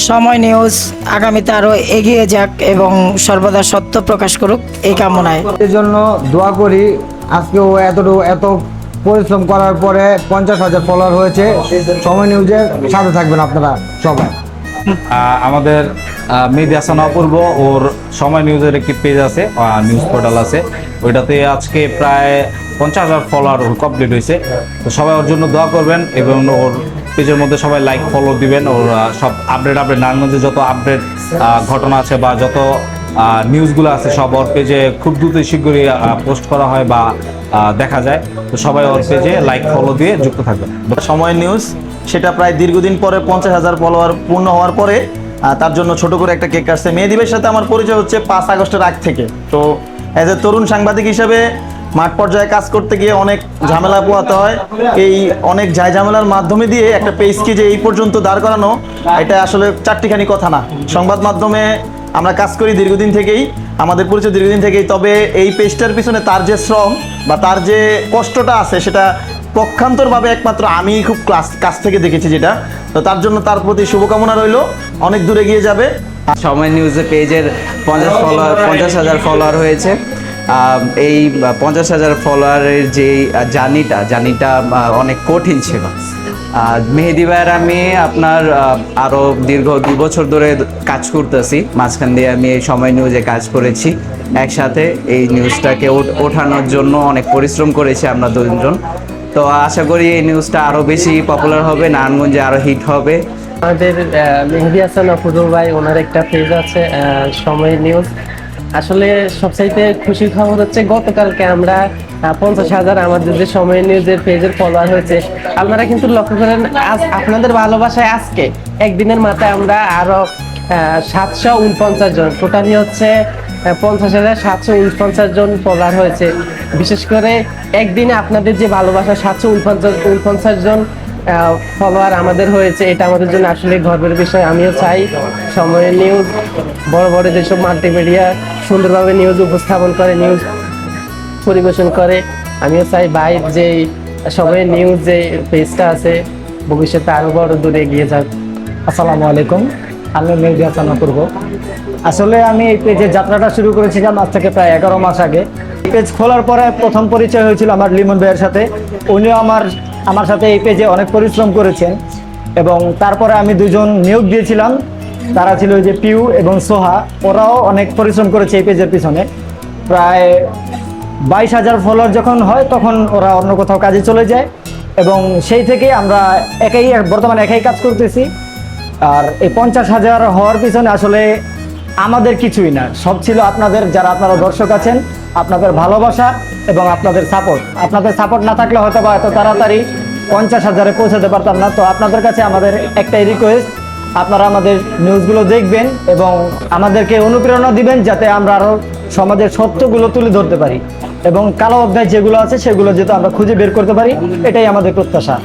সময় নিউজ আগামীতে আরো এগিয়ে যাক এবং সর্বদা সত্য প্রকাশ করুক এই কামনায়। এর জন্য দোয়া করি। আজকে ও এত পরিশ্রম করার পরে 50,000 ফলোয়ার হয়েছে। সময় নিউজের সাথে থাকবেন আপনারা সবাই। আমাদের মেহেদী হাসান অপূর্ব ওর সময় নিউজের একটি পেজ আছে, নিউজ পোর্টাল আছে, ওইটাতে আজকে প্রায় 50,000 ফলোয়ার ওর কমপ্লিট হয়েছে। তো সবাই ওর জন্য দোয়া করবেন এবং ওর পেজের মধ্যে সবাই লাইক ফলো দিবেন। ওর সব আপডেট নারায়ণগঞ্জে যত আপডেট ঘটনা আছে বা যত নিউজগুলো আছে সব ওর পেজে খুব দ্রুত শীঘ্রই পোস্ট করা হয় বা দেখা যায়। তো সবাই ওর পেজে লাইক ফলো দিয়ে যুক্ত থাকবেন। সময় নিউজ সেটা প্রায় দীর্ঘদিন পরে 50,000 ফলোয়ার পূর্ণ হওয়ার পরে তার জন্য ছোট করে একটা কেক কাটছে। মেহেদীবের সাথে আমার পরিচয় হচ্ছে 5 আগস্টের আগ থেকে। তো অ্যাজ এ তরুণ সাংবাদিক হিসেবে মাঠ পর্যায়ে কাজ করতে গিয়ে অনেক ঝামেলা পোহাতে হয়। এই অনেক ঝামেলার মাধ্যমে দিয়ে একটা পেজকে যে এই পর্যন্ত দাঁড় করানো, এটা আসলে চারটিখানি কথা না। সংবাদ মাধ্যমে আমরা কাজ করি দীর্ঘদিন থেকেই, আমাদের পরিচয় দীর্ঘদিন থেকেই। তবে এই পেজটার পিছনে তার যে শ্রম বা তার যে কষ্টটা আছে সেটা পক্ষান্তরভাবে একমাত্র আমি খুব কাছ থেকে দেখেছি যেটা। তো তার জন্য তার প্রতি শুভকামনা রইল, অনেক দূরে গিয়ে যাবে। সময় নিউজে পেজের 50,000 ফলোয়ার হয়েছে। এই 50,000 ফলোয়ারের যে জার্নিটা অনেক কঠিন ছিল। মেহেদী ভাইয়ের আমি আপনার আরও দীর্ঘ 2 বছর ধরে কাজ করতেছি। মাঝখান দিয়ে আমি এই সময় নিউজে কাজ করেছি একসাথে। এই নিউজটাকে ওঠানোর জন্য অনেক পরিশ্রম করেছি আমরা দুজন। তো আশা করি এই নিউজটা আরও বেশি পপুলার হবে, নারায়ণগঞ্জে আরও হিট হবে। আমাদের মেহেদী হাসান অপূর্ব ভাই, ওনার একটা পেজ আছে সময় নিউজ। আসলে সবচাইতে খুশির খবর হচ্ছে গতকালকে আমরা 50,000 আমাদের যে সময় নিউজের পেজের ফলোয়ার হয়েছে। আপনারা কিন্তু লক্ষ্য করেন আপনাদের ভালোবাসায় আজকে একদিনের মাথায় আমরা আরো 749 জন, টোটালি হচ্ছে 50,749 জন ফলোয়ার হয়েছে। বিশেষ করে একদিনে আপনাদের যে ভালোবাসা 749 জন ফলোয়ার আমাদের হয়েছে, এটা আমাদের জন্য আসলে গর্বের বিষয়। আমিও চাই সময় নিউজ বড় বড় যেসব মাল্টিমিডিয়া সুন্দরভাবে নিউজ উপস্থাপন করে, নিউজ পরিবেশন করে, আমিও চাই ভাই যে সময় নিউজ যে পেজটা আছে ভবিষ্যতে আরো বড় দূরে এগিয়ে যাক। আসসালামু আলাইকুম, আমি মেহেদী হাসান অপূর্ব। আসলে আমি এই পেজের যাত্রাটা শুরু করেছিলাম আজ থেকে প্রায় 11 মাস আগে। পেজ খোলার পরে প্রথম পরিচয় হয়েছিল আমার লিমন ভাইয়ের সাথে। উনিও আমার সাথে এই পেজে অনেক পরিশ্রম করেছেন এবং তারপরে আমি 2 জন নিয়োগ দিয়েছিলাম। তারা ছিল যে পিউ এবং সোহা, ওরাও অনেক পরিশ্রম করেছে এই পেজের পিছনে। প্রায় 22,000 ফলোয়ার যখন হয় তখন ওরা অন্য কোথাও কাজে চলে যায় এবং সেই থেকে আমরা বর্তমানে একাই কাজ করতেছি। আর এই 50,000 হওয়ার পিছনে আসলে আমাদের কিছুই না, সব ছিল আপনাদের, যারা আপনারা দর্শক আছেন, আপনাদের ভালোবাসা এবং আপনাদের সাপোর্ট। আপনাদের সাপোর্ট না থাকলে হয়তো বা এত তাড়াতাড়ি 50,000-এ পৌঁছাতে পারতাম না। তো আপনাদের কাছে আমাদের একটাই রিকোয়েস্ট, আপনারা আমাদের নিউজগুলো দেখবেন এবং আমাদেরকে অনুপ্রেরণা দিবেন যাতে আমরা আরও সমাজের সত্যগুলো তুলে ধরতে পারি এবং কালো অধ্যায় যেগুলো আছে সেগুলো যাতে আমরা খুঁজে বের করতে পারি, এটাই আমাদের প্রত্যাশা।